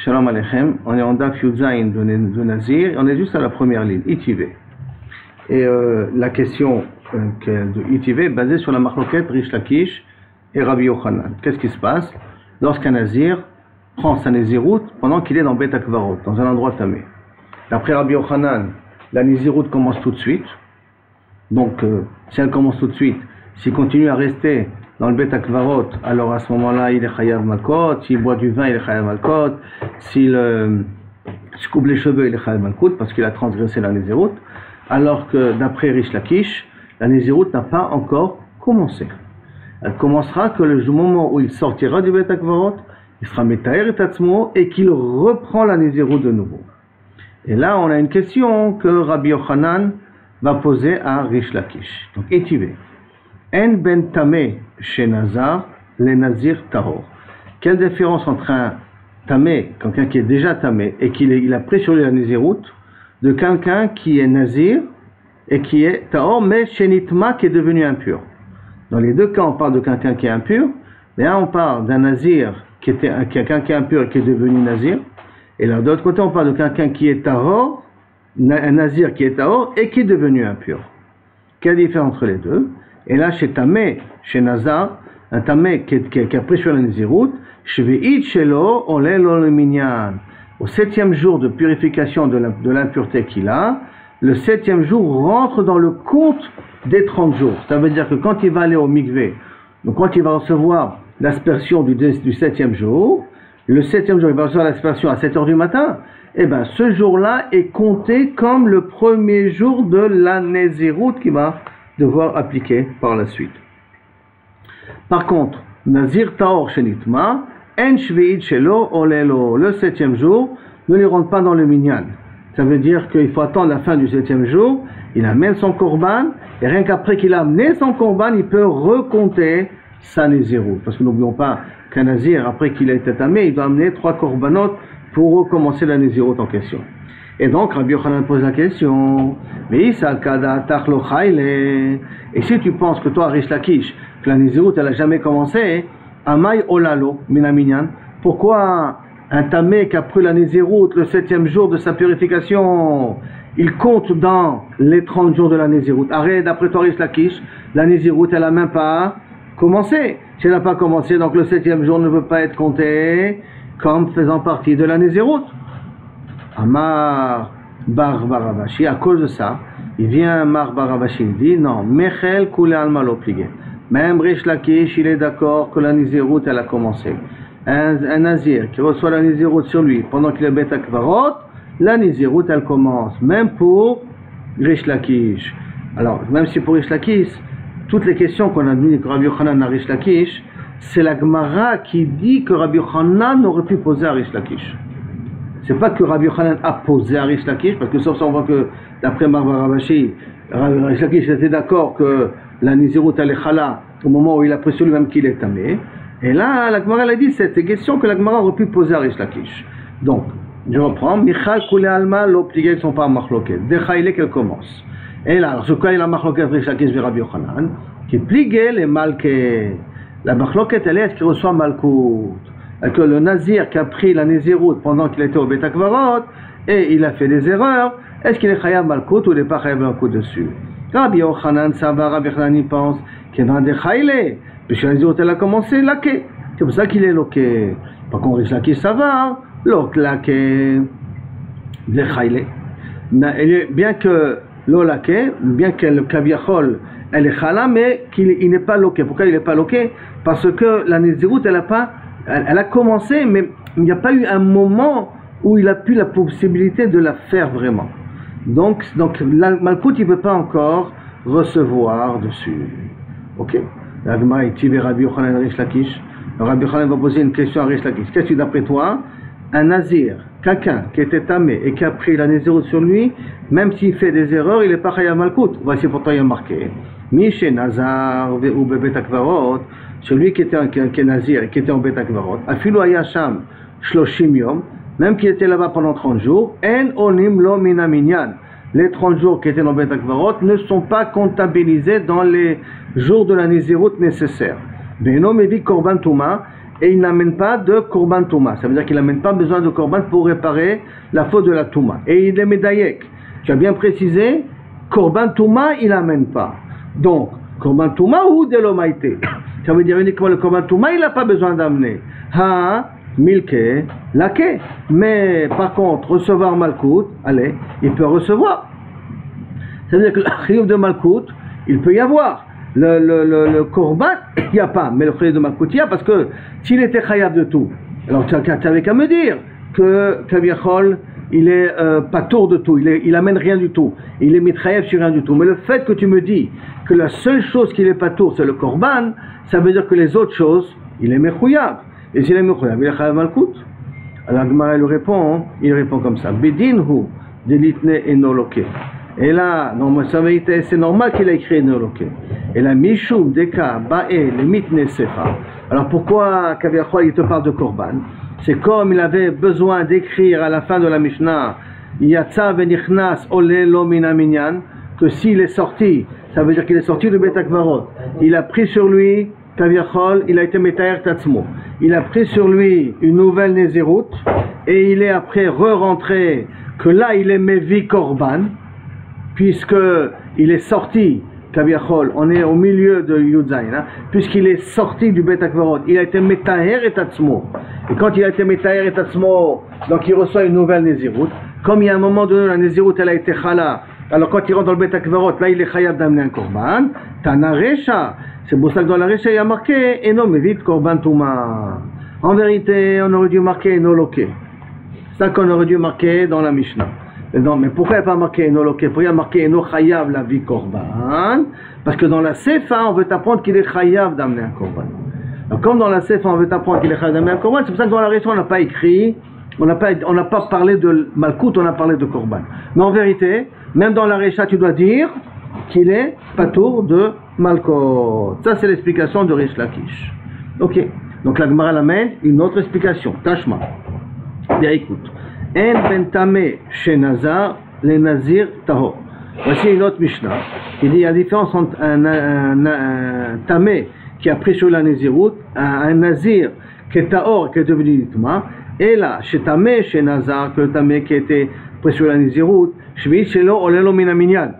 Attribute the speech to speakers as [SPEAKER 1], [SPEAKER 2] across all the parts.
[SPEAKER 1] Shalom Aleichem, on est en Daf Yudzaïn de Nazir, on est juste à la première ligne, Itivé. Et la question de Itivé est basée sur la marloquette Rish Lakish et Rabbi Yochanan. Qu'est-ce qui se passe lorsqu'un Nazir prend sa Nézirout pendant qu'il est dans Bet Akvarot, dans un endroit tamé? D'après Rabbi Yochanan, la Nézirout commence tout de suite. Donc, si elle commence tout de suite, s'il continue à rester dans le Bet Akvarot, alors à ce moment-là, il est Chayav Malkot. S'il boit du vin, il est Chayav Malkot. S'il se coupe les cheveux, il est Chayav Malkot parce qu'il a transgressé la Nézirout. Alors que d'après Rish Lakish, la Nézirout n'a pas encore commencé. Elle commencera que le moment où il sortira du Bet Akvarot, il sera Metaher et Tatzmo et qu'il reprend la Nézirout de nouveau. Et là, on a une question que Rabbi Yochanan va poser à Rish Lakish. Donc, étivé. En ben tamé chez Nazar, les Nazir tahor. Quelle différence entre un tamé, quelqu'un qui est déjà tamé et il a pris sur lui la Nézirout, de quelqu'un qui est Nazir et qui est tahor, mais chez Nitma qui est devenu impur. Dans les deux cas, on parle de quelqu'un qui est impur, mais là, on parle d'un Nazir qui était quelqu'un qui est impur et qui est devenu Nazir. Et là, de l'autre côté, on parle de quelqu'un qui est tahor, un Nazir qui est tahor et qui est devenu impur. Quelle différence entre les deux? Et là, chez Tamé, chez Nazar, un Tamé qui a pris sur la Nézirout, Shve'it Shelo Olelo le Minyan. Au 7e jour de purification de l'impureté qu'il a, le 7e jour rentre dans le compte des 30 jours. Ça veut dire que quand il va aller au mikvé, donc quand il va recevoir l'aspersion du 7e jour, le 7e jour, il va recevoir l'aspersion à 7h du matin, et bien ce jour-là est compté comme le premier jour de la Nézirout qu'il va devoir appliquer par la suite. Par contre, Nazir Taor Shenitma, En Shve'it Shelo Olelo, le 7e jour, ne lui rentre pas dans le minyan. Ça veut dire qu'il faut attendre la fin du 7e jour, il amène son korban, et rien qu'après qu'il a amené son korban, il peut recompter sa Nézirout. Parce que n'oublions pas qu'un Nazir, après qu'il a été tamé, il doit amener 3 korbanot pour recommencer la Nézirout en question. Et donc, Rabbi Yochanan pose la question, et si tu penses que toi, Rish Lakish, que la Nézirout, elle n'a jamais commencé, Amay Olalo, Minaminyan, pourquoi un tamé qui a pris la Nézirout le 7e jour de sa purification, il compte dans les 30 jours de la Nézirout? Arrête, d'après toi, Rish Lakish, la Nézirout, elle n'a même pas commencé. Si elle n'a pas commencé, donc le 7e jour ne peut pas être compté comme faisant partie de la Nézirout. Amar Bar Baravashi, à cause de ça, il vient Amar Baravashi, il dit non, Mechel Koule Alma lo pligé. Même Rish Lakish, il est d'accord que la Nézirout, elle a commencé. Un Nazir qui reçoit la Nézirout sur lui pendant qu'il est Bet Akvarot, la Nézirout, elle commence, même pour Rish Lakish. Alors, même si pour Rish Lakish, toutes les questions qu'on a données que Rabbi Yochanan à Rish Lakish, c'est la Gemara qui dit que Rabbi Yochanan aurait pu poser à Rish Lakish. C'est pas que Rabbi Yochanan a posé à Rish Lakish, parce que sauf ça on voit que d'après Mar Baravashi, Rish Lakish était d'accord que la Nézirout elle est chala au moment où il a pris sur lui-même qu'il est tamé. Et là, la Gemara a dit cette question que la Gemara aurait pu poser à Rish Lakish. Donc, je reprends. Michal Koule Alma, l'obligé ne sont pas marloquettes. Dechaïle qu'elle commence. Et là, alors, ce cas il a marloquette Rish Lakish vers Rabbi Yochanan, qui pligue les malké. La marloquette elle est ce qu'il reçoit malkout. Que le Nazir qui a pris la Nézirout pendant qu'il était au Bet Akvarot et il a fait des erreurs, est-ce qu'il est Chayav Malkout ou il n'est pas Chayav Malkout dessus? Rabbi Yochanan, ça va, Rabbi Yochanan, il pense qu'il va déchaïler, puisque la Nézirout elle a commencé laqué. C'est pour ça qu'il est loqué. Par contre, Rish Lakish, ça va, l'ok laqué, déchaïler. Bien que l'olaké, bien que le kaviachol, elle est chala, mais qu'il n'est pas loqué. Pourquoi il n'est pas loqué? Parce que la Nézirout, elle a commencé, mais il n'y a pas eu un moment où il a pu la possibilité de la faire vraiment. Donc Malkout, il ne peut pas encore recevoir dessus. Ok? La Gemara est tivée Rabbi Yochanan Rish Lakish. Rabbi Yochanan va poser une question à Rish Lakish. Qu'est-ce que d'après toi, un Nazir, quelqu'un qui était tamé et qui a pris la Nézirout sur lui, même s'il fait des erreurs, il n'est pas Chayav Malkout. Voici pourtant il y a marqué. Mishe Nazar ou Bet Akvarot, celui qui est Nazir et qui était en Bet Akvarot, Afilu Ayasham Shloshim Yom, même qui était là-bas pendant 30 jours, En Onim Lo Mina Minyan. Les 30 jours qui étaient dans Bet Akvarot ne sont pas comptabilisés dans les jours de la Nézirout nécessaires. Beno Mevi Korban Touma, et il n'amène pas de korban touma. Ça veut dire qu'il n'amène pas besoin de korban pour réparer la faute de la touma. Et il est médaillek. Tu as bien précisé, korban touma, il n'amène pas. Donc, korban touma ou de l'omaïté. Ça veut dire uniquement le korban touma, il n'a pas besoin d'amener. Ha, milke, lake. Mais par contre, recevoir malkout, allez, il peut recevoir. Ça veut dire que le chiyuv de malkout, il peut y avoir. Le korban, il n'y a pas. Mais le chiyuv de malkout, il y a, parce que s'il était chayav de tout, alors tu n'avais qu'à me dire que Kaviachol, il est pas tour de tout, il amène rien du tout, il est mitrayev sur rien du tout. Mais le fait que tu me dis que la seule chose qu'il est pas tour, c'est le korban, ça veut dire que les autres choses, il est mechouyav. Et s'il est mechouyav, il est chayav malkout. Alors Agmara il répond comme ça. Bedinhu delitne enoloke. Et là, c'est normal qu'il a écrit enoloke. Et là, mishum deka bae le mitne sefa. Alors pourquoi Kaviachol il te parle de korban? C'est comme il avait besoin d'écrire à la fin de la Mishnah Yatsa venichnas ole lo mina minyan, que s'il est sorti, ça veut dire qu'il est sorti du Bet HaKvarot, il a pris sur lui Kaviachol, il a été metayer tatzmo, il a pris sur lui une nouvelle Nézirut et il est après re-rentré que là il est Mevi Korban, puisque il est sorti Kaviachol, on est au milieu de Yudzaïn, hein, puisqu'il est sorti du Bet HaKvarot, il a été metayer et tatzmo. Et quand il a été metayer et tatzmo, donc il reçoit une nouvelle Nézirut. Comme il y a un moment donné, la Nézirut elle a été chala, alors quand il rentre dans le Bet HaKvarot, là il est chayav d'amener un korban. Tana Recha, c'est pour ça que dans la Recha il y a marqué Eno mevit korban touma. En vérité, on aurait dû marquer Eno loke. C'est ça qu'on aurait dû marquer dans la Mishnah. Non, mais pourquoi il n'y a pas marqué Eno loke? Pourquoi il y a marqué Eno chayav la vie korban? Parce que dans la Sefa, on veut t'apprendre qu'il est chayav d'amener un korban. Donc, comme dans la Sefa, on veut t'apprendre qu'il est chayav d'amener un korban, c'est pour ça que dans la Recha, on n'a pas écrit, on n'a pas parlé de malkout, on a parlé de korban. Mais en vérité, même dans la Recha, tu dois dire qu'il est patour de malkout. Ça, c'est l'explication de Rish Lakish. Ok. Donc, la Gemara l'amène une autre explication. Tashma. Bien, écoute. En ben tameh chez Nazar, les Nazir tahor. Voici une autre Mishnah qui dit il y a une différence entre un tameh qui a pris sur la Nézirut, un Nazir qui est tahor, qui est devenu Nitma, et là, chez tameh chez Nazar, que le tameh qui était pris sur la Nézirut, Shvi'it shelo olelo min haminyan.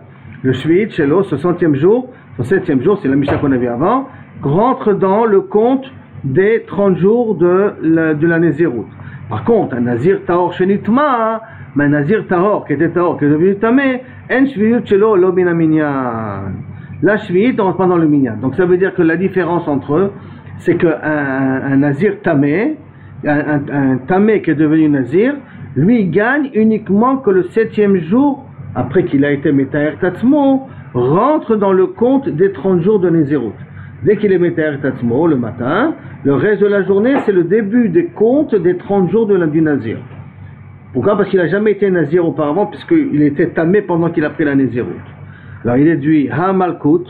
[SPEAKER 1] Le Shvi'it shelo, ce 7e jour, c'est la Mishnah qu'on a vu avant, rentre dans le compte des 30 jours de la Nézirut. Par contre, un Nazir Tahor Shenitma, mais un Nazir Tahor qui était Tahor, qui est devenu Tamé, En Shviyut Shelo Lo Min Minyan. La Shviyut ne rentre pas dans le Minyan. Donc ça veut dire que la différence entre eux, c'est qu'un Nazir Tamé, un Tamé qui est devenu Nazir, lui gagne uniquement que le 7e jour, après qu'il a été Metaher Tatzmo, rentre dans le compte des 30 jours de Nézirut. Dès qu'il est Metaher Tatzmo le matin, le reste de la journée, c'est le début des comptes des 30 jours du Nazir. Pourquoi? Parce qu'il n'a jamais été Nazir auparavant, puisqu'il était tamé pendant qu'il a pris la Nézirut. Alors il déduit Ha Malkut,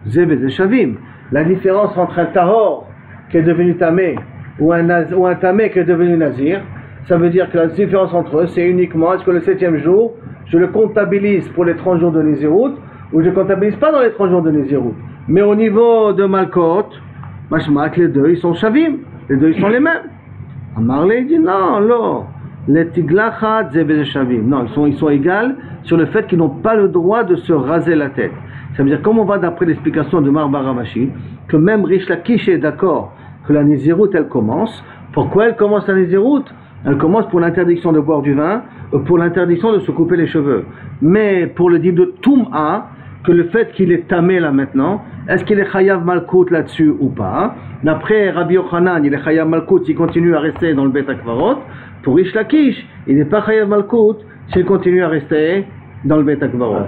[SPEAKER 1] Ze Veze Shavim. La différence entre un Tahor qui est devenu tamé ou un tamé qui est devenu Nazir, ça veut dire que la différence entre eux, c'est uniquement est-ce que le 7e jour, je le comptabilise pour les 30 jours de Nézirut ou je ne comptabilise pas dans les 30 jours de Nézirut. Mais au niveau de Malkot, Mashmak, les deux ils sont Shavim, les deux ils sont les mêmes. Amarle dit non, les Tiglachat Zebez Shavim. Non, ils sont égaux sur le fait qu'ils n'ont pas le droit de se raser la tête. Ça veut dire, comme on va d'après l'explication de Mar Baravashi, que même Rish Lakish est d'accord que la Nézirut elle commence. Pourquoi elle commence la Nézirut? Elle commence pour l'interdiction de boire du vin, pour l'interdiction de se couper les cheveux. Mais pour le dire de Toum'a, que le fait qu'il est tamé là maintenant, est-ce qu'il est chayav malkout là-dessus ou pas? D'après Rabbi Yochanan, il est chayav malkout s'il continue à rester dans le Bet HaKvarot. Pour Rish Lakish, il n'est pas chayav malkout s'il continue à rester dans le Bet HaKvarot.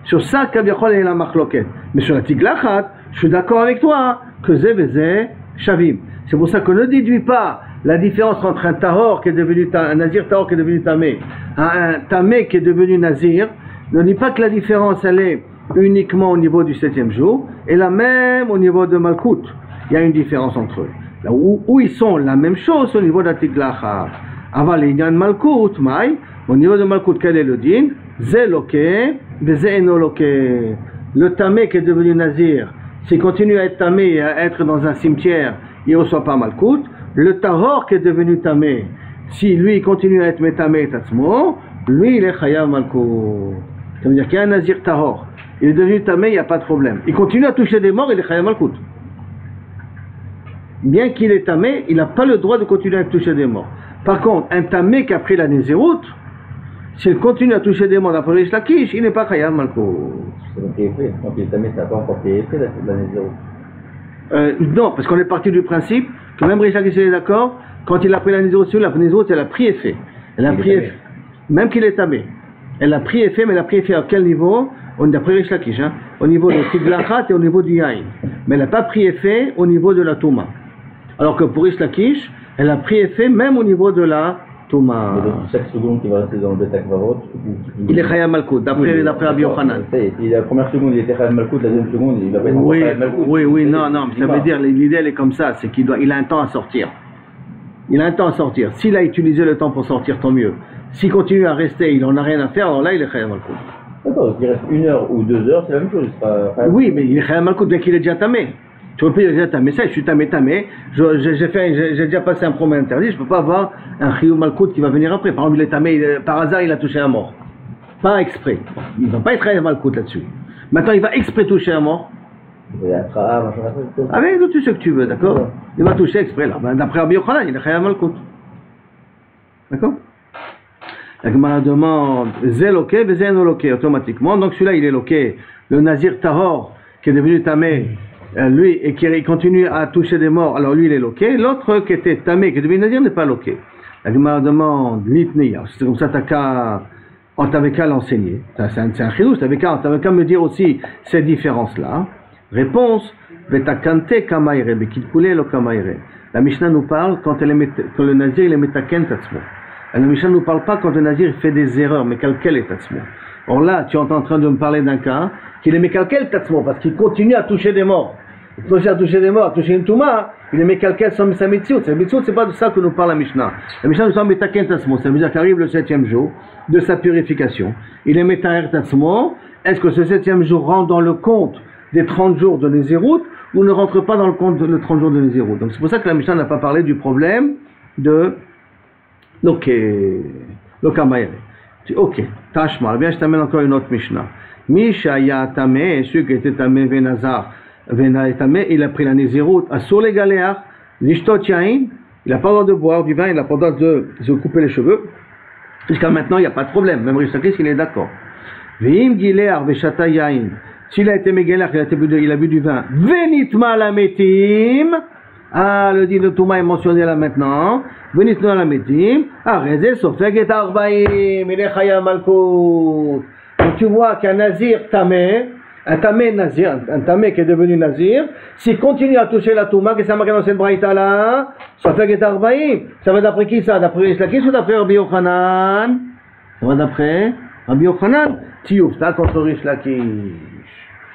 [SPEAKER 1] Sur ça, Kaviachol est la machloket. Mais sur la Tiglachat, je suis d'accord avec toi que Zé Vezé Shavim. C'est pour ça que ne déduis pas la différence entre un Tahor qui est devenu un Nazir Tahor qui est devenu Tamé, un Tamé qui est devenu Nazir. Ne dis pas que la différence elle est uniquement au niveau du 7e jour et la même au niveau de Malkout. Il y a une différence entre eux. Là où ils sont la même chose au niveau de la Tiglachat. Aval Inyan Malkout, Maï, au niveau de Malkout, quel est le din? Zé loké, zé eno loké. Le Tamé qui est devenu Nazir, s'il continue à être Tamé et à être dans un cimetière, il ne reçoit pas Malkout. Le Tahor qui est devenu Tamé, si lui il continue à être Metamé Tatsmo, lui il est Chayav Malkout. Ça veut dire qu'il y a un Nazir Tahor, il est devenu Tamé, il n'y a pas de problème. Il continue à toucher des morts, il est Chayav Malkout. Bien qu'il est Tamé, il n'a pas le droit de continuer à toucher des morts. Par contre, un Tamé qui a pris la Nézirut, s'il continue à toucher des morts d'après Rish Lakish, il n'est pas Chayav Malkout.
[SPEAKER 2] Donc il est Tamé, ça n'a pas encore payé la Nézirut.
[SPEAKER 1] Non, parce qu'on est parti du principe que même Rish Lakish est d'accord, quand il a pris la Nézirut, elle a pris effet. Elle a pris effet. Même qu'il est Tamé. Elle a pris effet, mais elle a pris effet à quel niveau? D'après Rish Lakish, hein, au niveau de Tiglachat et au niveau du Yain. Mais elle n'a pas pris effet au niveau de la Touma. Alors que pour Rish Lakish, elle a pris effet même au niveau de la Touma.
[SPEAKER 2] Mais donc chaque seconde qui va rester dans le Beta Kvarot,
[SPEAKER 1] il est Chayav Malkout, d'après Rabbi Yochanan.
[SPEAKER 2] La première seconde il était Chayav Malkout, la deuxième seconde il va pas être Chayav Malkout.
[SPEAKER 1] Oui, non, ça veut dire, l'idée elle est comme ça, c'est il a un temps à sortir. Il a un temps à sortir. S'il a utilisé le temps pour sortir, tant mieux. S'il continue à rester, il n'en a rien à faire, alors là il est Chayav Malkout.
[SPEAKER 2] D'accord, il reste 1 heure ou 2 heures, c'est la même chose.
[SPEAKER 1] Oui, mais il est Chayav Malkout, bien qu'il est déjà tamé. Tu peux dire déjà tamé, ça, je suis tamé, j'ai déjà passé un problème interdit, je ne peux pas avoir un Chiyuv Malkout qui va venir après. Par exemple, il est tamé, par hasard, il a touché un mort. Pas exprès. Il ne va pas être Chayav Malkout là-dessus. Maintenant, il va exprès toucher un mort. Avec tout ce que tu veux, d'accord? Il va toucher exprès là. D'après Rabbi Yochanan, il est Chayav Malkout. D'accord? La Gemara demande Zé loké, Zé no loké, automatiquement. Donc celui-là, il est loké. Le Nazir Tahor, qui est devenu tamé, lui, et qui continue à toucher des morts, alors lui, il est loké. L'autre qui était tamé, qui est devenu Nazir, n'est pas loké. La Gemara demande Litniya. C'est comme ça, on t'avait qu'à l'enseigner. C'est un chidouche, t'avais qu'à me dire aussi ces différences-là. Réponse Vetakante kamaire, bekilkule lo kamaire. La Mishnah nous parle quand le Nazir, il est metaken tatzmo. La Mishnah ne nous parle pas quand le Nazir fait des erreurs, mais quel est tatzmo. Or là, tu es en train de me parler d'un cas qu'il est mécalquel tatzmo, parce qu'il continue à toucher des morts. Il continue à toucher des morts, à toucher une touma, il est mécalquel sans sa mitzvot. Sa mitzvot, c'est pas de ça que nous parle la Mishnah. La Mishnah nous parle metaken tatzmo, ça veut dire qu'arrive le 7e jour de sa purification. Il est metaher tatzmo. Est-ce que ce 7e jour rentre dans le compte des 30 jours de Nézirut ou ne rentre pas dans le compte de 30 jours de Nézirut? Donc c'est pour ça que la Mishnah n'a pas parlé du problème de Ok, ok, Tashma, bien je t'amène encore une autre Mishnah. Misha ya tamé, celui qui était tamé venazar, venazar, il a pris la Nézirut, asur les galéas, l'ishtot yain, il n'a pas le droit de boire du vin, il n'a pas le droit de se couper les cheveux. Jusqu'à maintenant, il n'y a pas de problème, même Rish Lakish, il est d'accord. Vim gilear veshata yain, s'il a été mégaléar, il a bu du vin, venitma la metim. Ah, le din de Touma est mentionné là maintenant. Venez dans la métim. Arrêtez, sofeg et arbaïm. Il est Chayav Malkout. Donc tu vois qu'un Nazir tamé, un tamé Nazir, un tamé qui est devenu Nazir, s'il continue à toucher la Touma, qu'est-ce que ça marque dans cette braïta là? Sofeg et arbaïm. Ça va d'après qui ça? D'après Rish Lakish ou d'après Rabbi Yochanan? Ça va d'après Rabbi Yochanan. Tioufta contre Rish Lakish.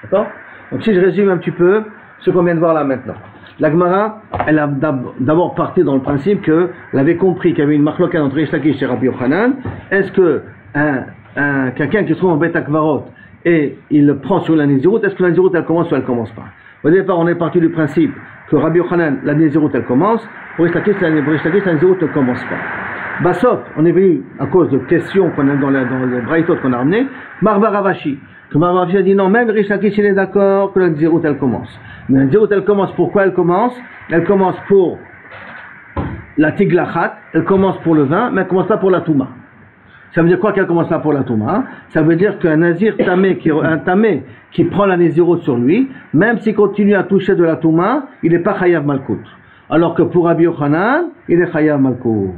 [SPEAKER 1] D'accord? Donc si je résume un petit peu ce qu'on vient de voir là maintenant. La Gemara, elle a d'abord parti dans le principe qu'elle avait compris qu'il y avait une machloka entre Rish Lakish et Rabbi Yochanan. Est-ce que quelqu'un qui se trouve en Beta Kvarot et il le prend sur la Nézirut, est-ce que la Nézirut elle commence ou elle commence pas? Au départ, on est parti du principe que Rabbi Yochanan, la Nézirut elle commence, pour Rish Lakish, la Nézirut ne commence pas. Basof, on est venu à cause de questions qu'on a dans les braïtot qu'on a ramené, Marba Ravashi. Que Marba Ravashi a dit non, même Rish Lakish il est d'accord que la Nézirut elle commence. Mais la Nézirut elle commence, pourquoi elle commence? Elle commence pour la Tiglachat, elle commence pour le vin, mais elle commence pas pour la Touma. Ça veut dire quoi qu'elle commence pas pour la Touma? Ça veut dire qu'un Nazir tamé, un tamé qui prend la Nézirut sur lui, même s'il continue à toucher de la Touma, il n'est pas Chayav Malkout. Alors que pour Rabbi Yochanan, il est Chayav Malkout.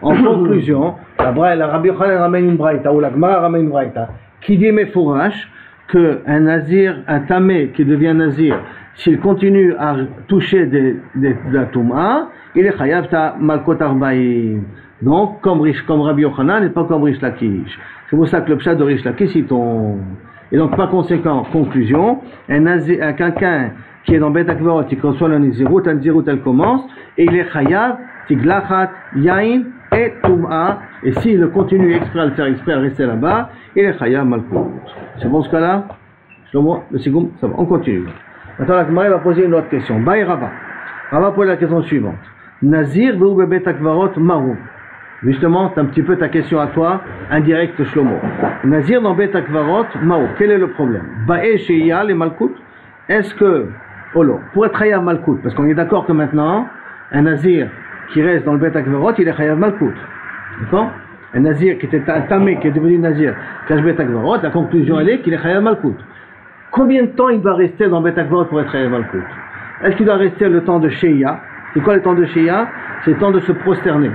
[SPEAKER 1] En conclusion, la Rabbi Yochanan ramène une braïta, ou la Gemara ramène une braïta, qui dit Mefourash, qu'un Nazir, un tamé qui devient Nazir, s'il continue à toucher de la Touma, il est Chayav Malkout Arbaïm. Donc, comme Rabbi Yochanan et pas comme Rish Lakish. C'est pour ça que le pshat de Rish Lakish, il tombe. Et donc, par conséquent, conclusion, quelqu'un qui est dans Bet Akvarot, qui reçoit la Nézirut, la Nézirut elle commence, et il est Chayav, Tiglachat, Yain et Touma, et s'il continue exprès à le faire exprès à rester là-bas, il est Chayav Malkout. C'est bon ce cas-là? Shlomo, le Sigoum, ça va, on continue. Maintenant, la Gemara va poser une autre question. Baï Rava. On va poser la question suivante. Nazir ou bebet akvarot marou. Justement, c'est un petit peu ta question à toi, indirect Shlomo. Nazir dans bet akvarot marou. Quel est le problème? Ba'e sheya les malkout. Est-ce que, oh là, pour être chayav malkout, parce qu'on est d'accord que maintenant, un nazir qui reste dans le bet akvarot, il est chayav malkout. D'accord? Un nazir qui était un tamé, qui est devenu nazir, cache bet akvarot, la conclusion elle est qu'il est chayav malkout. Combien de temps il va rester dans bet akvarot pour être chayav malkout? Est-ce qu'il doit rester le temps de sheya? C'est quoi le temps de sheya? C'est le temps de se prosterner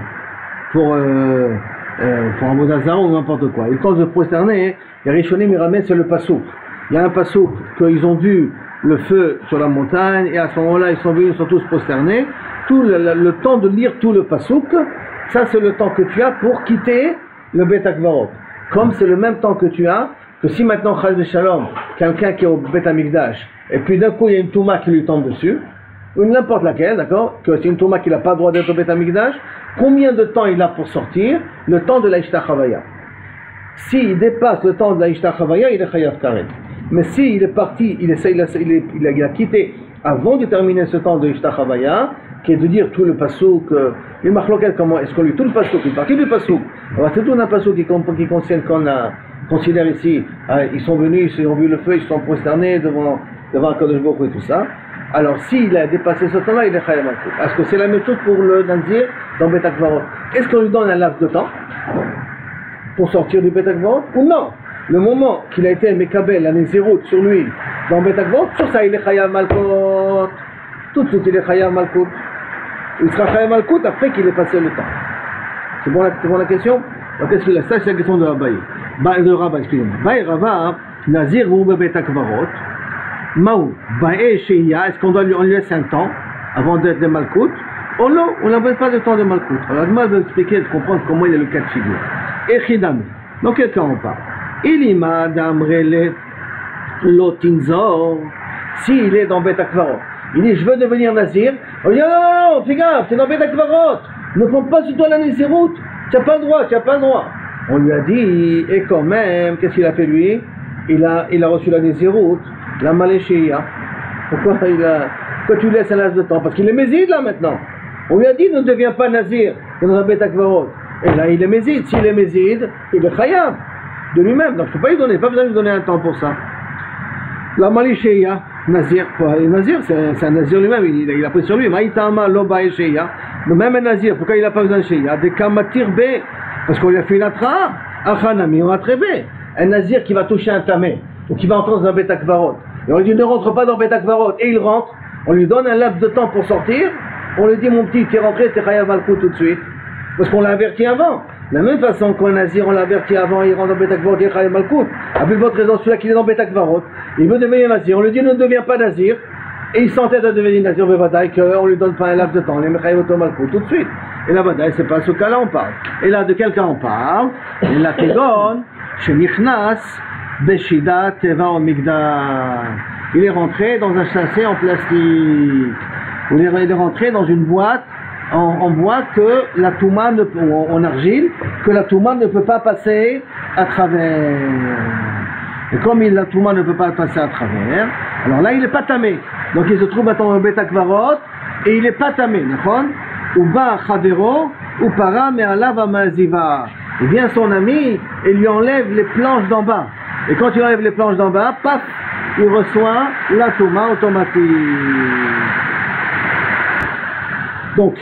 [SPEAKER 1] pour un Bodazar ou n'importe quoi. Et le temps de se prosterner, les Rishonim ils ramènent sur le pasouk. Il y a un pasouk qu'ils ont vu le feu sur la montagne et à ce moment-là ils sont venus, ils sont tous prosternés. Tout le temps de lire tout le pasouk, ça c'est le temps que tu as pour quitter le Bet Akvarot. Comme c'est le même temps que tu as, que si maintenant Chaz de Shalom, quelqu'un qui est au Bet Amikdash, et puis d'un coup il y a une touma qui lui tombe dessus, ou n'importe laquelle, d'accord, que c'est une touma qui n'a pas le droit d'être au Bet Amikdash, combien de temps il a pour sortir? Le temps de la Ishta Chavaya. S'il dépasse le temps de la Ishta Chavaya, il est Chayav Karet. Mais s'il est parti, il a quitté avant de terminer ce temps de Ishta Chavaya, qui est de dire tout le pasouk, les machloket, comment est-ce qu'on lui tout le pasouk, une partie du pasouk. Alors c'est tout un pasouk qui concerne qu'on a considère ici, ils sont venus, ils ont vu le feu, ils se sont prosternés devant Kadosh Baruch Hu et tout ça. Alors s'il a dépassé ce temps-là, il est chayav malkout. Est-ce que c'est la même chose pour le nazir dans Bet Akvarot? Est-ce qu'on lui donne un laps de temps pour sortir du Bet Akvarot ou non? Le moment qu'il a été Mekabel, la Nézirut sur lui dans Bet Akvarot, sur ça il est chayav malkout. Tout de suite il est chayav malkout. Il sera chayav malkout après qu'il ait passé le temps. C'est bon la question? Donc qu'est-ce qu'il a? Ça c'est la question de Rabba, excusez-moi. Baï Rava, Nazir ou Bet Akvarot. Maou, Bae Sheya, est-ce qu'on doit lui laisser un temps avant d'être le Malkout? Oh non, on n'a pas de temps de Malkout. Alors, Agma veut expliquer, de comprendre comment il est le cas de figure. Echidam, dans quel cas on parle? Ilima Damrele Lotinzor, s'il est dans Bet Akvarot, il dit je veux devenir Nazir. On dit non, fais gaffe, tu es dans Bet Akvarot, ne prends pas sur toi la Nézirut, tu n'as pas le droit, On lui a dit, et quand même, qu'est-ce qu'il a fait lui? Il a reçu la Nézirut. La Maléchéia. Pourquoi tu laisses un laps de temps? Parce qu'il est Mézid là maintenant. On lui a dit ne deviens pas Nazir dans un Bet Akvarot. Et là il est Mézid. S'il est Mézid, il est Chayav de lui-même. Donc je ne peux pas lui donner, pas besoin de lui donner un temps pour ça. La Maléchéia, Nazir, Nazir c'est un Nazir lui-même, il a pris sur lui. Maïtama Loba et Sheya. Même un Nazir, pourquoi il n'a pas besoin de Sheya? Des Kamatir B, parce qu'on lui a fait une atra, Achanami, on a très B. Un Nazir qui va toucher un tamé, ou qui va entrer dans un Bet Akvarot. Et on lui dit ne rentre pas dans Bet Akvarot, et il rentre, on lui donne un laps de temps pour sortir, on lui dit mon petit, t'es rentré, t'es chayav malkout tout de suite, parce qu'on l'a averti avant. De la même façon qu'un nazir, on l'a averti avant, il rentre dans Bet Akvarot, il est chayav malkout. Avec votre raison, celui-là qui est dans Bet Akvarot, il veut devenir nazir, on lui dit ne deviens pas nazir, et il s'entête à devenir nazir, Bevadaï, qu'on lui donne pas un laps de temps, on est chayav malkout tout de suite. Et là, Badaï, c'est pas ce cas-là on parle. Et là, de quel cas on parle? Et là, Kegon, chez Nichnas, Beshida Teva Omigda. Il est rentré dans un sachet en plastique. Il est rentré dans une boîte en bois que la touma en argile, que la touma ne peut pas passer à travers. Et comme la touma ne peut pas passer à travers, alors là il est pas tamé. Donc il se trouve maintenant au Bet Akvarot et il est pas tamé. Ou ba chavero ou para me alav amaziva. Il vient son ami et lui enlève les planches d'en bas. Et quand il enlève les planches d'en bas, paf, il reçoit la touma automatique. Donc,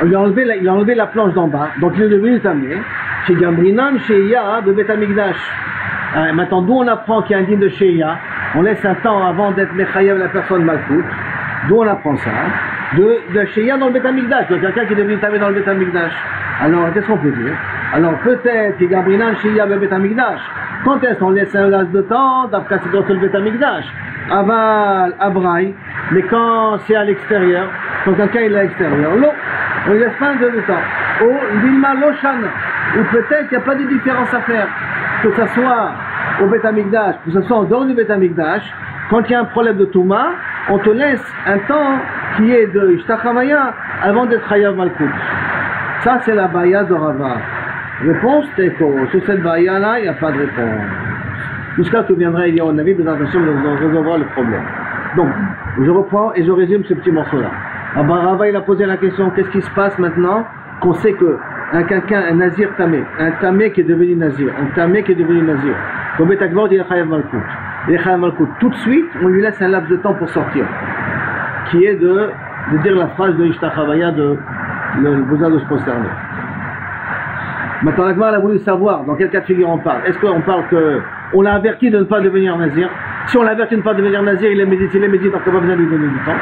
[SPEAKER 1] il a enlevé la planche d'en bas, donc il est devenu tamé. Chez Gambrinan, chez Ya, de Bet Amikdash. Maintenant, d'où on apprend qu'il y a un din de Sheya, on laisse un temps avant d'être Mechayev la personne Malkout. D'où on apprend ça? De Sheya dans le Bet Amikdash, de quelqu'un qui est devenu tamé dans le Bet Amikdash. Alors, qu'est-ce qu'on peut dire? Alors, peut-être que Gambrinan, Sheya, le Bet Amikdash. Quand est-ce qu'on laisse un laps de temps? D'Afka, c'est dans le Bet Amikdash. Aval, Abraï, mais quand c'est à l'extérieur, quand quelqu'un est à l'extérieur, l'eau, on ne laisse pas un peu de temps. Ou Dilma Loshana, ou peut-être qu'il n'y a pas de différence à faire, que ce soit au Bet Amikdash, que ce soit en dehors du Bet Amikdash, quand il y a un problème de Touma, on te laisse un temps qui est de Ishtachamaya avant d'être Chayav Malkout. Ça, c'est la Baya de Rava. Réponse, Teko. Sur cette Baya-là, il n'y a pas de réponse. Jusqu'à ce que viendra Eliyahu Navi, on résolvera le problème. Donc, je reprends et je résume ce petit morceau-là. Ah ben Rava il a posé la question, qu'est-ce qui se passe maintenant qu'on sait que un nazir tamé, un tamé qui est devenu nazir, un tamé qui est devenu nazir, comme Bet Akvarot il est chayav malkout. Il est chayav malkout. Tout de suite, on lui laisse un laps de temps pour sortir, qui est de dire la phrase de Ishtachavaya, de le besoin de se prosterner. Maintenant, la Gemara a voulu savoir dans quel cas de figure on parle. Est-ce qu'on parle qu'on l'a averti de ne pas devenir nazir? Si on l'a averti de ne pas devenir nazir, il est médite, donc on n'a pas besoin de lui donner du temps.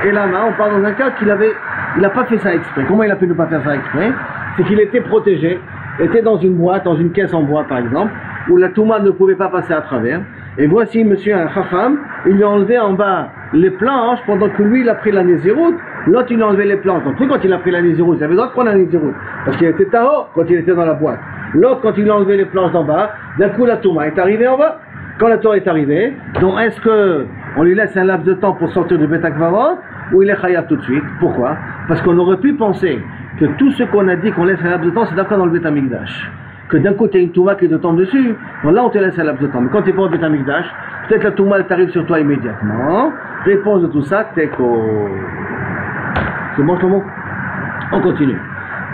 [SPEAKER 1] Et là, on parle dans un cas qu'il n'a pas fait ça exprès. Comment il a pu ne pas faire ça exprès? C'est qu'il était protégé, était dans une boîte, dans une caisse en bois par exemple, où la Touma ne pouvait pas passer à travers. Et voici monsieur un Chacham, il lui a enlevé en bas les planches pendant que lui il a pris la Néziroute. L'autre il lui a enlevé les planches. Donc lui quand il a pris la Néziroute, il avait le droit de prendre la Néziroute parce qu'il était Taho quand il était dans la boîte. L'autre quand il lui a enlevé les planches d'en bas, d'un coup la Touma est arrivée en bas. Quand la Torah est arrivée, donc est-ce qu'on lui laisse un laps de temps pour sortir du Bet Akvarot ou il est chayav tout de suite? Pourquoi? Parce qu'on aurait pu penser que tout ce qu'on a dit qu'on laisse un laps de temps, c'est d'accord dans le Bet Amikdash. Que d'un coup tu as une Touma qui te tombe dessus, bon là on te laisse un laps de temps. Mais quand tu n'es pas au Bet Amikdash, peut-être la Touma elle t'arrive sur toi immédiatement. Réponse de tout ça, Teko. C'est bon le mot? On continue.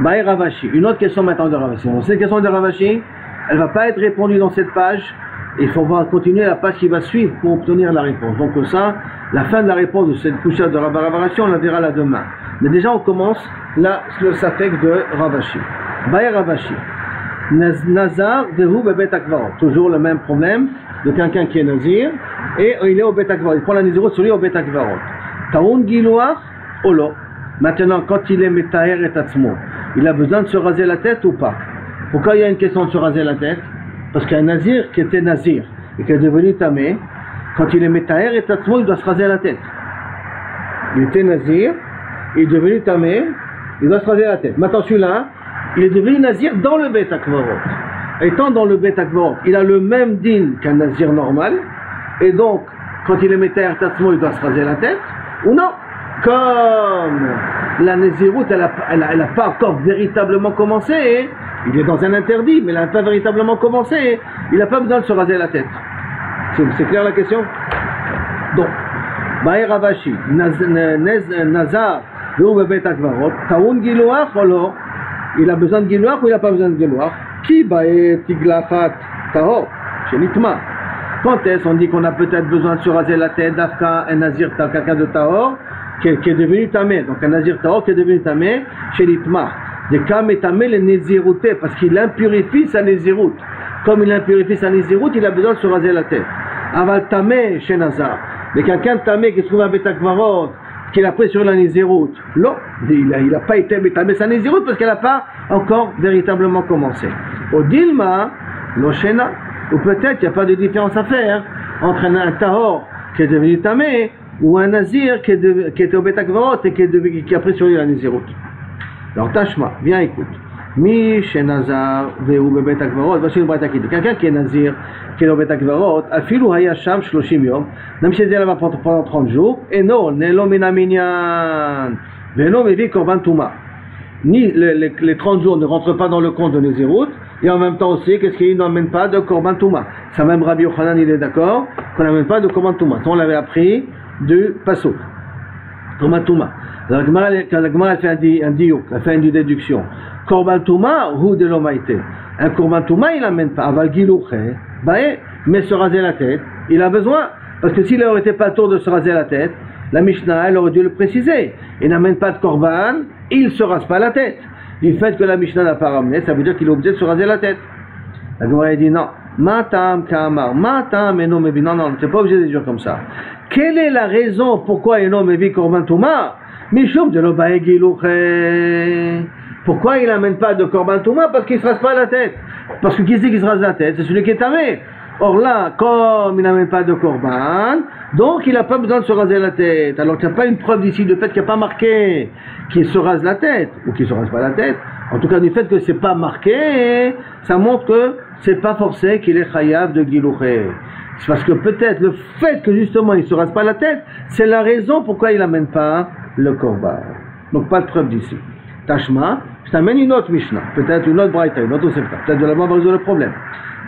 [SPEAKER 1] Baï Ravashi. Une autre question maintenant de Ravashi. Cette question de Ravashi, elle ne va pas être répondue dans cette page. Il faut continuer la page qui va suivre pour obtenir la réponse. Donc ça, la fin de la réponse de cette couche de Ravashi, on la verra là demain. Mais déjà on commence là, le safek de Ravashi. Baï Ravashi. Nazar vehu bebet akvarot. Toujours le même problème de quelqu'un qui est nazir et il est au bet akvarot. Il prend la nazirut sur lui au bet akvarot. Taoun giloach olo. Maintenant, quand il est metaher et atzmo, il a besoin de se raser la tête ou pas? Pourquoi il y a une question de se raser la tête? Parce qu'un nazir qui était nazir et qui est devenu tamé, quand il est metaher et atzmo, il doit se raser la tête. Il était nazir, il est devenu tamé, il doit se raser la tête. Maintenant, celui-là, il est devenu nazir dans le Bet Akvarot. Étant dans le Bet Akvarot, il a le même din qu'un nazir normal, et donc, quand il est metaher tatzmo, il doit se raser la tête, ou non? Comme la naziroute, elle n'a pas encore véritablement commencé, il est dans un interdit, mais elle n'a pas véritablement commencé, il n'a pas besoin de se raser la tête. C'est clair la question? Donc, Baï Ravashi, Nazar, vehu bebet akvarot, taoun giloach olo. Il a besoin de giloach ou il n'a pas besoin de giloach? Qui bae tiglachat tahor chez Nitma. Quand est-ce on dit qu'on a peut-être besoin de se raser la tête d'Afka, un nazir, quelqu'un de tahor qui est devenu tamé, donc un nazir tahor qui est devenu tamé chez Nitma. Des cas mais tamé les néziroutés parce qu'il impurifie sa néziroute. Comme il impurifie sa néziroute, il a besoin de se raser la tête. Aval tamé chez Nazar. Mais quelqu'un de tamé qui se trouve à Bet Akvarot, qu'il a pris sur la Néziroute. Non, il n'a pas été métamé sa Néziroute parce qu'elle n'a pas encore véritablement commencé. Au Dilma, l'Oshena, ou peut-être il n'y a pas de différence à faire entre un Tahor qui est devenu Tamé ou un Nazir qui était au Bet Akvarot et qui a pris sur lui la Néziroute. Alors Tashma, viens écoute. Mi chez Nazar vehu bebet akvarot. Voici une braïta qui dit quelqu'un qui est nazir, qui est au bet akvarot, afilu hayasham 30 yom, même si il est là-bas pendant 30 jours, et non, nelo minaminyan, veno mevi korban touma. Ni les 30 jours ne rentrent pas dans le compte de Nézirut, et en même temps aussi, qu'est-ce qu'il n'emmène pas de korban touma? Ça même Rabbi Yochanan il est d'accord qu'on n'amène pas de korban touma. Ça on l'avait appris du pasuk. Korban touma. La Gemara fait un diouk, elle fait une déduction. Korban Touma ou de l'Omaïté. Un Korban Touma il n'amène pas. Aval Gilouche, mais se raser la tête, il a besoin. Parce que s'il n'aurait été pas tour de se raser la tête, la Mishnah elle aurait dû le préciser. Il n'amène pas de Korban, il ne se rase pas la tête. Du fait que la Mishnah n'a pas ramené, ça veut dire qu'il est obligé de se raser la tête. La Gemara dit non. Matam Kamar, Matam Eno Mevi. Non, tu n'es pas obligé de dire comme ça. Quelle est la raison pourquoi Eno Mevi Korban Touma? Mishum de l'Obaï Gilouche. Pourquoi il n'amène pas de Korban Touma? Parce qu'il ne se rase pas la tête. Parce que qui c'est qui se rase la tête? C'est celui qui est tamé. Or là, comme il n'amène pas de Korban, donc il n'a pas besoin de se raser la tête. Alors qu'il n'y a pas une preuve d'ici du fait qu'il n'y a pas marqué qu'il se rase la tête, ou qu'il ne se rase pas la tête. En tout cas, du fait que ce n'est pas marqué, ça montre que ce n'est pas forcé qu'il est chayav de Gilouché. C'est parce que peut-être le fait que justement il ne se rase pas la tête, c'est la raison pourquoi il n'amène pas le Korban. Donc pas de preuve d'ici. Tashma, je t'amène une autre Mishnah, peut-être une autre Braïta, une autre Sefta, peut-être de là-bas on va résoudre le problème.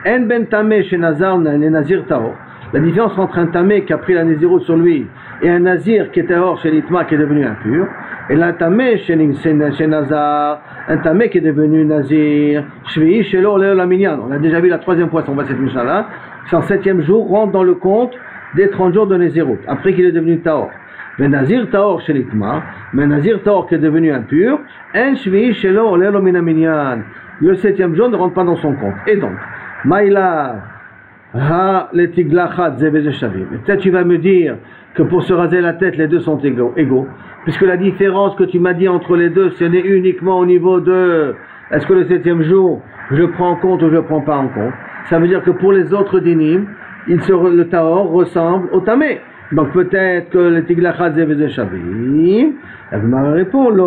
[SPEAKER 1] En ben tamé chez Nazar, les Nazir Tao. La différence entre un tamé qui a pris la Nézirut sur lui et un Nazir qui était hors chez l'Itma qui est devenu impur. Et là, tamé chez Nazar, un tamé qui est devenu nazir, shvi'i shelo oleh la minyan. On a déjà vu la troisième fois, si on va cette Mishnah-là, c'est en 7e jour, rentre dans le compte des 30 jours de Nézirut, après qu'il est devenu Taor. Mais Nazir Taor chez l'Itma, mais Nazir Taor qui est devenu impur, en shvi'i shelo oleh la minyan. Le 7e jour ne rentre pas dans son compte. Et donc, Maïla, ha le tiglachat zebeze shavim. Peut-être tu vas me dire que pour se raser la tête, les deux sont égaux. Puisque la différence que tu m'as dit entre les deux, ce n'est uniquement au niveau de est-ce que le 7e jour, je prends en compte ou je ne prends pas en compte. Ça veut dire que pour les autres dinim, le Taor ressemble au Tamé. Donc peut-être que le Tiglachat Zeveze Shavim, elle m'a répondu,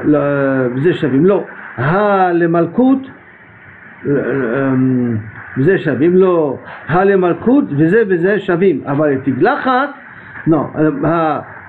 [SPEAKER 1] le Shavim, lo. Ha le Malkout, Veze Shavim, lo. Ha le Malkout, Veze Shavim. Avant le Tiglachat, non,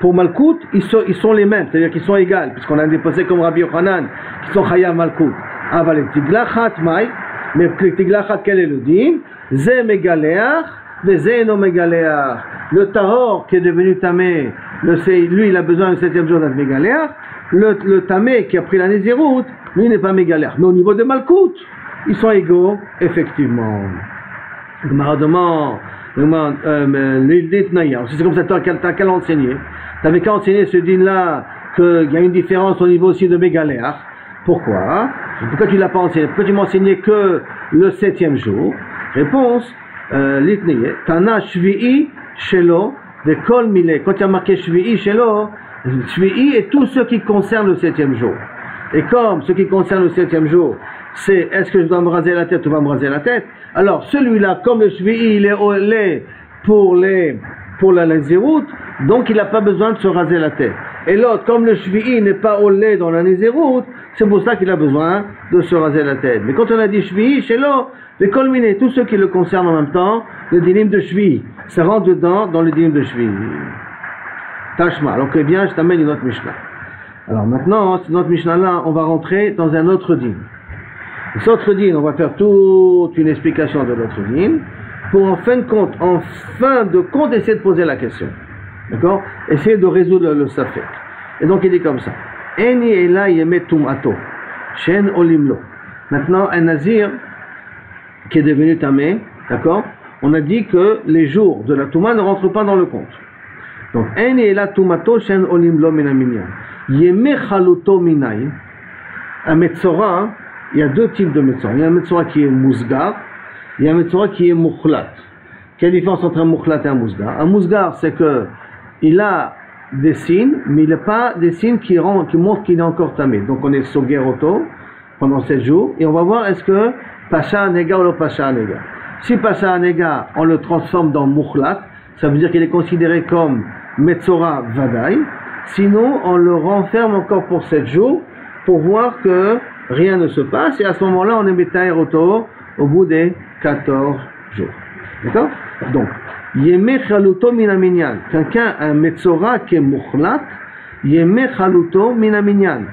[SPEAKER 1] pour Malkout, ils sont les mêmes, c'est-à-dire qu'ils sont égaux, puisqu'on a déposé comme Rabbi Yochanan, qui sont Chayav Malkout. Avant le Tiglachat, Maï, mais le Tiglachat, quel est le din? Zé Megaleach, Zé no Megaleach. Le Tahor qui est devenu Tamé, lui il a besoin du 7e jour d'être Megaleach. Le Tamé qui a pris la Nézirut, lui n'est pas Megaleach. Mais au niveau de Malkout, ils sont égaux, effectivement. C'est comme ça, tu n'as qu'à l'enseigner. Tu n'avais qu'à enseigner ce din-là, qu'il y a une différence au niveau aussi de Megaleach. Pourquoi tu ne l'as pas enseigné? Pourquoi tu m'enseignais que le 7e jour? Réponse, l'itneye, Tana Shvi'i Shelo, de Kol Mile. Quand il y a marqué Shvi'i Shelo, Shvi'i est tout ce qui concerne le 7e jour. Et comme ce qui concerne le 7e jour, c'est est-ce que je dois me raser la tête ou pas me raser la tête? Alors celui-là, comme le Shvi'i, il est au lait pour la Nézirut, donc il n'a pas besoin de se raser la tête. Et l'autre, comme le Shvi'i n'est pas au lait dans la Nézirut, c'est pour ça qu'il a besoin de se raser la tête. Mais quand on a dit Shvi'i, Shelo, les colminés, tous ceux qui le concernent en même temps, le dinim de Shvi'i, ça rentre dedans dans le dinim de Shvi'i. Tashma, alors que bien, je t'amène une autre Mishnah. Alors maintenant, cette autre Mishnah-là, on va rentrer dans un autre din. Cet autre din, on va faire toute une explication de l'autre din, pour en fin de compte, essayer de poser la question. D'accord? Essayer de résoudre le safek. Et donc il dit comme ça. Eni ela yemet tumato, shen olimlo. Maintenant, un nazir qui est devenu tamé, d'accord? On a dit que les jours de la touma ne rentrent pas dans le compte. Donc, eni ela tumato, shen olimlo minaminyan. Yeme chaluto minayin. Un metzora, il y a deux types de metzora. Il y a un metzora qui est mousgar, il y a un metzora qui est mukhlat. Quelle différence entre un mukhlat et un mousgar? Un mousgar, c'est que il a des signes, mais il n'a pas des signes qui montrent qu'il est encore tamé. Donc on est sogeroto pendant 7 jours, et on va voir est-ce que Pasha Nega ou le Pasha Nega. Si Pasha Nega, on le transforme dans mukhlat, ça veut dire qu'il est considéré comme Metzora Vadaï. Sinon, on le renferme encore pour 7 jours pour voir que rien ne se passe, et à ce moment-là, on est Metaeroto au bout des 14 jours. D'accord? Donc, Yeme chaluto minaminyan. Quelqu'un a un metzora qui est mukhlat, Yeme chaluto minaminyan.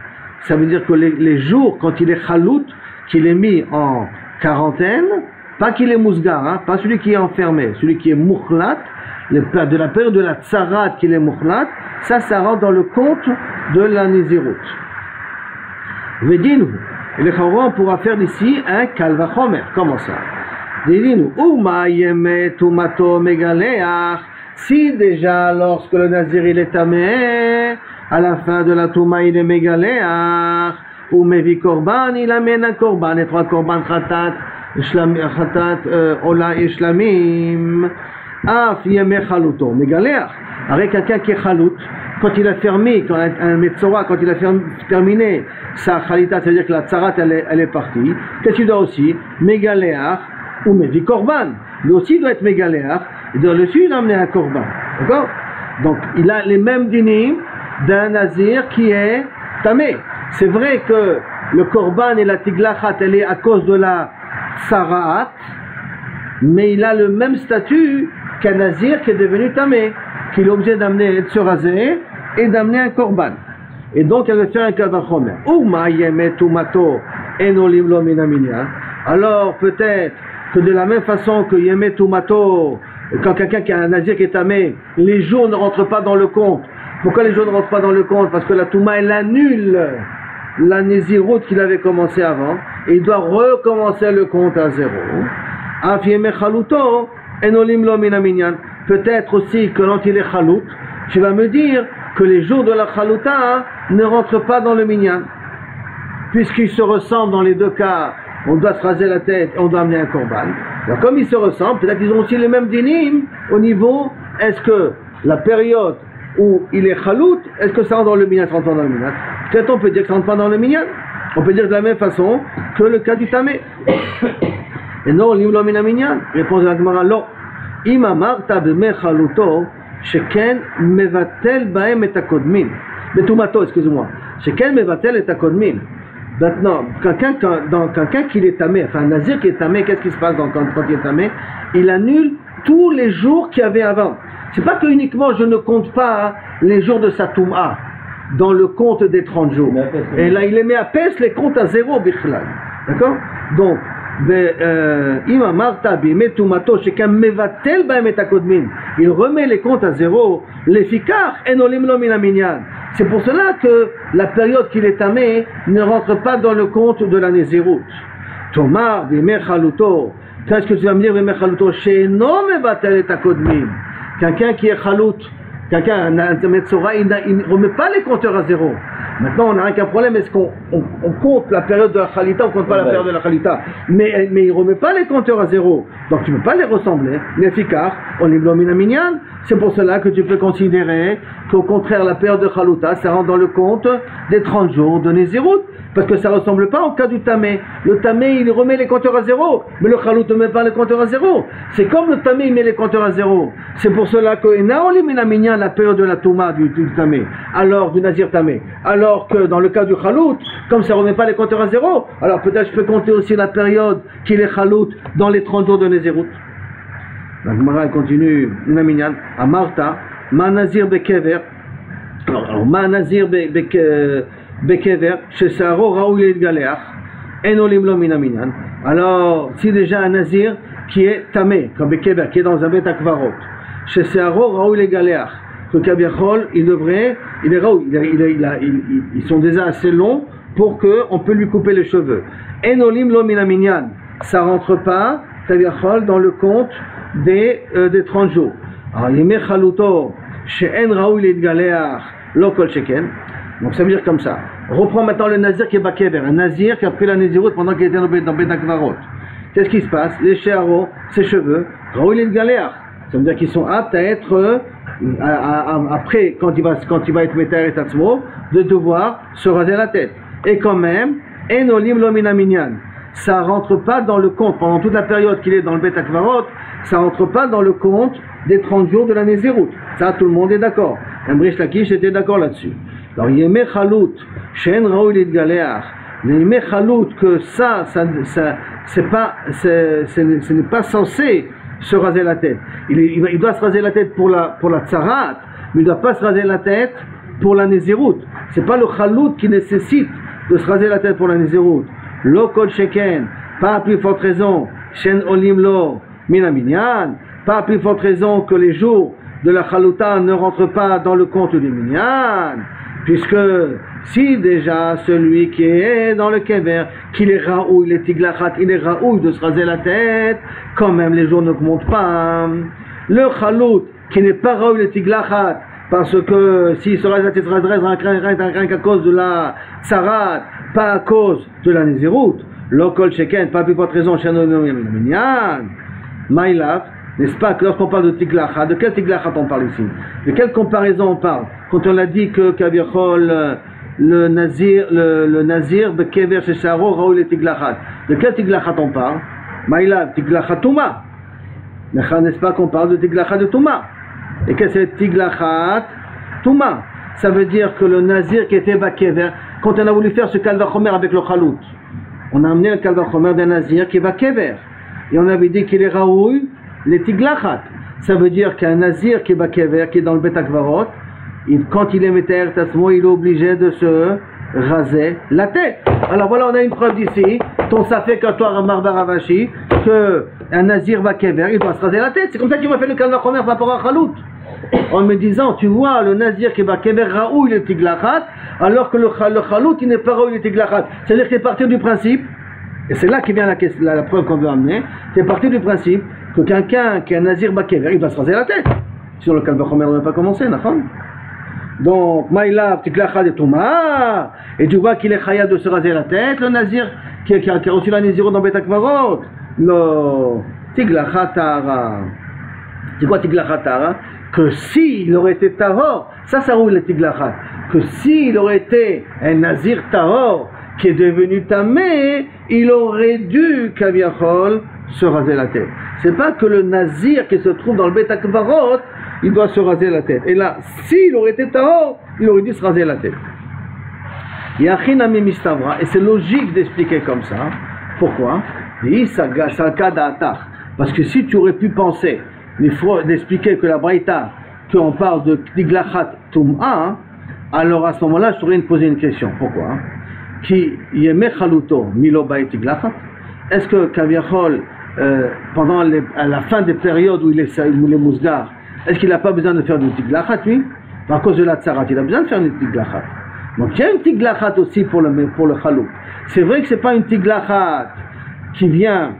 [SPEAKER 1] Ça veut dire que les jours, quand il est chalut, qu'il est mis en quarantaine, pas qu'il est mousgar, hein, pas celui qui est enfermé, celui qui est mukhlat, de la période de la tsarat qu'il est mukhlat, ça rentre dans le compte de la Nézirut. Vedinu. Et le Chauron pourra faire d'ici un kalvachomer. Comment ça? Si déjà lorsque le nazir il est tamé, à la fin de la touma il est mégaléach, ou mevi korban, il amène un korban, et 3 korban khatat, ola et shlamim, af yeme chaluto, mégaléach. Avec quelqu'un qui est chalout, quand il a fermé, quand un metzora, quand il a terminé sa khalita, c'est-à-dire que la tsarat elle est partie, qu'est-ce qu'il doit aussi? Mégaléach, ou mevi korban, lui aussi doit être mégaléach, il doit aussi l'amener un korban, d'accord? Donc il a les mêmes dinim d'un nazir qui est tamé. C'est vrai que le korban et la tiglachat elle est à cause de la tsaraat, mais il a le même statut qu'un nazir qui est devenu tamé, qu'il est obligé d'amener, de se raser et d'amener un korban. Et donc elle va faire un kavachomer. Ou ma'yemet umato enolim lo minaminyan. Alors peut-être que de la même façon que Yemet Umato, quand quelqu'un qui a un nazir qui est tamé, les jours ne rentrent pas dans le compte, Pourquoi les jours ne rentrent pas dans le compte? Parce que la Touma, elle annule la Néziroute qu'il avait commencé avant, et il doit recommencer le compte à zéro. Peut-être aussi que quand il est chalout, tu vas me dire que les jours de la chalouta ne rentrent pas dans le minyan. Puisqu'ils se ressemblent dans les deux cas, on doit se raser la tête et on doit amener un korban. Alors comme ils se ressemblent, peut-être qu'ils ont aussi les mêmes dinim au niveau, est-ce que la période où il est chalout, est-ce que ça rentre dans le minyan, ça rentre dans le minyan? Peut-être on peut dire que ça rentre pas dans le minyan. On peut dire de la même façon que le cas du tamé. Et non, l'imlo mina minyan. Réponse de la Gemara, non. Ima marta b'me chaluto, sheken mevatel baem et akodmin. Betumato, excusez-moi. Sheken mevatel et akodmin. Maintenant, quelqu'un qui est tamé, enfin un nazir qui est tamé, qu'est-ce qui se passe quand il est tamé? Il annule tous les jours qu'il y avait avant. C'est pas que uniquement je ne compte pas les jours de sa touma dans le compte des 30 jours. Et là, il les met à pèse les comptes à zéro, bichlal. D'accord? Donc, il remet les comptes à zéro. C'est pour cela que la période qu'il est tamé ne rentre pas dans le compte de la Nézirut. Tomar, qu'est-ce que tu vas me dire? Quelqu'un qui est chalout, quelqu'un, un Metzora, il ne remet pas les compteurs à zéro. Maintenant, on n'a qu'un problème, est-ce qu'on compte la période de la Khalita, on ne compte pas la période de la Khalita, mais il ne remet pas les compteurs à zéro, donc tu ne peux pas les ressembler, mais Fikar, on les blomine à minyan. C'est pour cela que tu peux considérer qu'au contraire, la période de Khaluta, ça rentre dans le compte des 30 jours de Nézirut, parce que ça ne ressemble pas au cas du Tamé. Le Tamé, il remet les compteurs à zéro, mais le Khalut ne met pas les compteurs à zéro. C'est comme le Tamé, il met les compteurs à zéro. C'est pour cela que la période de la Touma du Tamé, alors du Nazir Tamé, alors que dans le cas du Khalut, comme ça ne remet pas les compteurs à zéro, alors peut-être je peux compter aussi la période qu'il est Khalut dans les 30 jours de Nézirut. La Gemara continue, Naminyan, à Martha, Ma Nazir Bekever, alors Ma Nazir Bekever, chez Saro Raoul et Galéach, Enolim Lominaminyan. Alors, si déjà un Nazir qui est tamé, comme Bekever, qui est dans un Bet Akvarot, chez Saro Raoul et Galéach, que Kabiachol, il devrait, il est Raoul, ils sont déjà assez longs pour qu'on peut lui couper les cheveux. Enolim Lominaminyan, ça rentre pas, Kabiachol, dans le compte des 30 jours. Alors, Yemé Chaluto, She'en Raoul et Galéach, Lokol Sheken. Donc ça veut dire comme ça. Reprends maintenant le nazir qui est bakever, un nazir qui a pris la nézirut pendant qu'il était dans Bet Akvarot. Qu'est-ce qui se passe? Les chéharos, ses cheveux, Raoul et Galéach. Ça veut dire qu'ils sont aptes à être, après, quand il va être métaire et tatzmo, de devoir se raser la tête. Et quand même, Enolim Lomina Minyan. Ça rentre pas dans le compte, pendant toute la période qu'il est dans le Bet Akvarot, ça rentre pas dans le compte des 30 jours de la nézirut. Ça, tout le monde est d'accord. Rish Lakish était d'accord là-dessus. Alors, Yemé Chalout, Shen Raoul et Galéach, Yemé Chalout, que ce n'est pas censé se raser la tête. Il doit se raser la tête pour la tsarat, mais il ne doit pas se raser la tête pour la nézirut. Ce n'est pas le Chalout qui nécessite de se raser la tête pour la nézirut. Lo Kol Sheken, pas à plus forte raison, Shen Olim Lo Minaminyan, pas à plus forte raison que les jours de la Chalouta ne rentrent pas dans le compte du Minyan. Puisque si déjà celui qui est dans le kever, qu'il est raoui, il est tiglachat, il est raoui de se raser la tête, quand même les jours ne comptent pas. Le chalout qui n'est pas raoui, il est tiglachat, parce que s'il se rase la tête, il se raserait rien qu'à cause de la tsarat, pas à cause de la nézirut. Lokol sheken, pas plus forte raison, minyan. Maïlav, n'est-ce pas que lorsqu'on parle de tiglachat, de quel tiglachat on parle ici? De quelle comparaison on parle? Quand on a dit que Kabiachol, le nazir, Bekever, Shesharo, Raoul et tiglachat. De quel tiglachat on parle? Maïlav, tiglachat Touma. N'est-ce pas qu'on parle de tiglachat de Touma? Et qu'est-ce que c'est tiglachat Touma? Ça veut dire que le nazir qui était Bekever, quand on a voulu faire ce kalvachomer avec le chalout, on a amené le kalvachomer d'un nazir qui est Bekever. Et on avait dit qu'il est Raoul, les tiglachat. Ça veut dire qu'un nazir qui est Bekever, qui est dans le Bet Akvarot, quand il est métaire tatzmo, il est obligé de se raser la tête. Alors voilà, on a une preuve d'ici, ton safek à toi, Ramar Baravashi, qu'un nazir Bekever, il doit se raser la tête. C'est comme ça qu'il m'a fait le kalvachomer par rapport à Chalout. en me disant, tu vois, le nazir qui est bakever raoui le tiglachat, alors que le chalout il n'est pas raoui le tiglachat. C'est-à-dire que tu es parti du principe, et c'est là qui vient la preuve qu'on veut amener, tu es parti du principe que quelqu'un qui est un nazir bakever, il va se raser la tête. Sur le Kalvachomer, on n'a pas commencé, d'accord? Donc, Maïlav, tiglachat et Touma, et tu vois qu'il est chaya de se raser la tête, le nazir qui a reçu la Nézirut dans Bet HaKvarot, le tiglachat tahara. C'est quoi tiglachat tahara? Que s'il aurait été tahor, ça roule le tiglachat, que s'il aurait été un nazir tahor qui est devenu tamé, il aurait dû, kaviachol, se raser la tête. C'est pas que le nazir qui se trouve dans le Bet HaKvarot, il doit se raser la tête. Et là, s'il aurait été tahor, il aurait dû se raser la tête. Yachinami mistavra, et c'est logique d'expliquer comme ça. Pourquoi? Parce que si tu aurais pu penser d'expliquer que la braïta, qu'on parle de tiglachat tum'a, alors à ce moment-là, je t'aurais posé une question. Pourquoi? Qui yeme chaluto milo bay tiglachat? Est-ce que kaviachol, pendant à la fin des périodes où il est mousgar, est-ce qu'il n'a pas besoin de faire du tiglachat, lui? À cause de la tsarat, il a besoin de faire du tiglachat. Donc il y a une tiglachat aussi pour le chalout. C'est vrai que ce n'est pas une tiglachat qui vient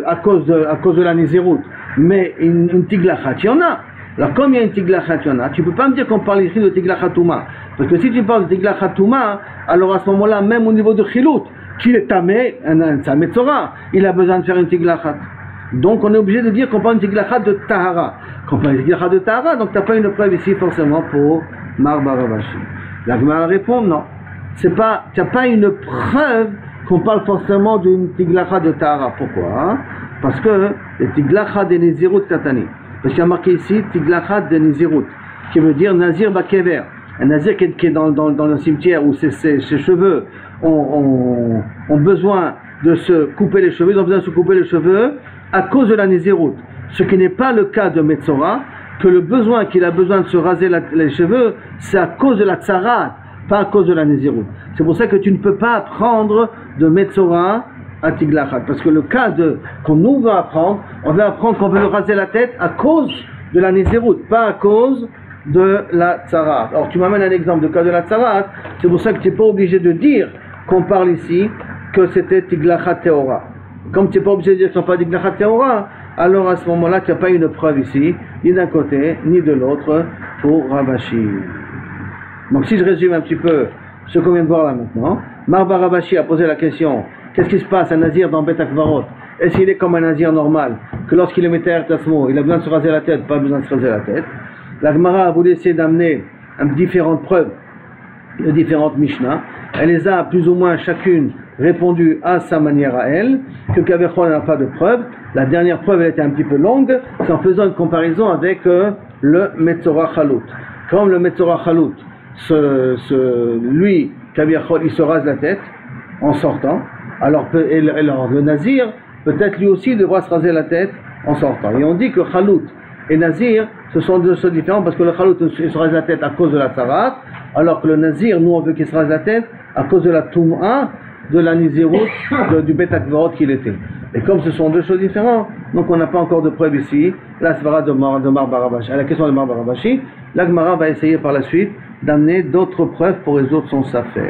[SPEAKER 1] à cause de la Nézirut, mais une tiglachat, il y en a. Alors comme il y a une tiglachat, il y en a, tu ne peux pas me dire qu'on parle ici de tiglachat touma. Parce que si tu parles de tiglachat touma, alors à ce moment-là, même au niveau de chilout, qu'il est tamé, un tamé tzora, il a besoin de faire une tiglachat. Donc on est obligé de dire qu'on parle d'une tiglachat de tahara. Qu'on parle d'une tiglachat de tahara, donc tu n'as pas une preuve ici forcément pour Marbar Ravashi. La Gemara répond non. Tu n'as pas une preuve qu'on parle forcément d'une tiglachat de tahara. Pourquoi? Parce que le tiglachat de Nézirut Katani. Parce qu'il y a marqué ici tiglachat de Nézirut, qui veut dire nazir bakever. Un nazir qui est dans le cimetière où ses cheveux ont besoin de se couper les cheveux, ils ont besoin de se couper les cheveux à cause de la Nézirut. Ce qui n'est pas le cas de Metzora, que le besoin qu'il a besoin de se raser les cheveux, c'est à cause de la tsarat, pas à cause de la Nézirut. C'est pour ça que tu ne peux pas apprendre de Metzora à tiglachat. Parce que le cas qu'on nous va apprendre, on va apprendre qu'on veut le raser la tête à cause de la Nézirut, pas à cause de la tsarat. Alors tu m'amènes un exemple de cas de la tsarat, c'est pour ça que tu n'es pas obligé de dire qu'on parle ici que c'était tiglachat teora. Comme tu n'es pas obligé de dire qu'on parle de tiglachat teora, alors à ce moment-là, tu n'as pas une preuve ici, ni d'un côté, ni de l'autre, pour Ravashi. Donc si je résume un petit peu ce qu'on vient de voir là maintenant, Marbar Ravashi a posé la question, qu'est-ce qui se passe un nazir dans Bet HaKvarot? Est-ce qu'il est comme un nazir normal, que lorsqu'il est Meter Tasmo, il a besoin de se raser la tête, pas besoin de se raser la tête? La Gemara a voulu essayer d'amener différentes preuves de différentes Mishnah. Elle les a plus ou moins chacune répondu à sa manière à elle, que Kavechol n'a pas de preuve. La dernière preuve, elle était un petit peu longue, c'est en faisant une comparaison avec le Metzora Chalout. Comme le Metzora Chalout, lui, Kavechol, il se rase la tête en sortant, alors le Nazir, peut-être lui aussi devra se raser la tête en sortant. Et on dit que Chalout et Nazir, ce sont deux choses différentes, parce que le Chalout il se rase la tête à cause de la tsarat, alors que le Nazir, nous on veut qu'il se rase la tête à cause de la Toum'a, de la Nézirut, du Bet HaKvarot qu'il était. Et comme ce sont deux choses différentes, donc on n'a pas encore de preuve ici, la svara de Marbar Ravashi. À la question de Marbar Ravashi, la Gemara va essayer par la suite d'amener d'autres preuves pour résoudre son safek.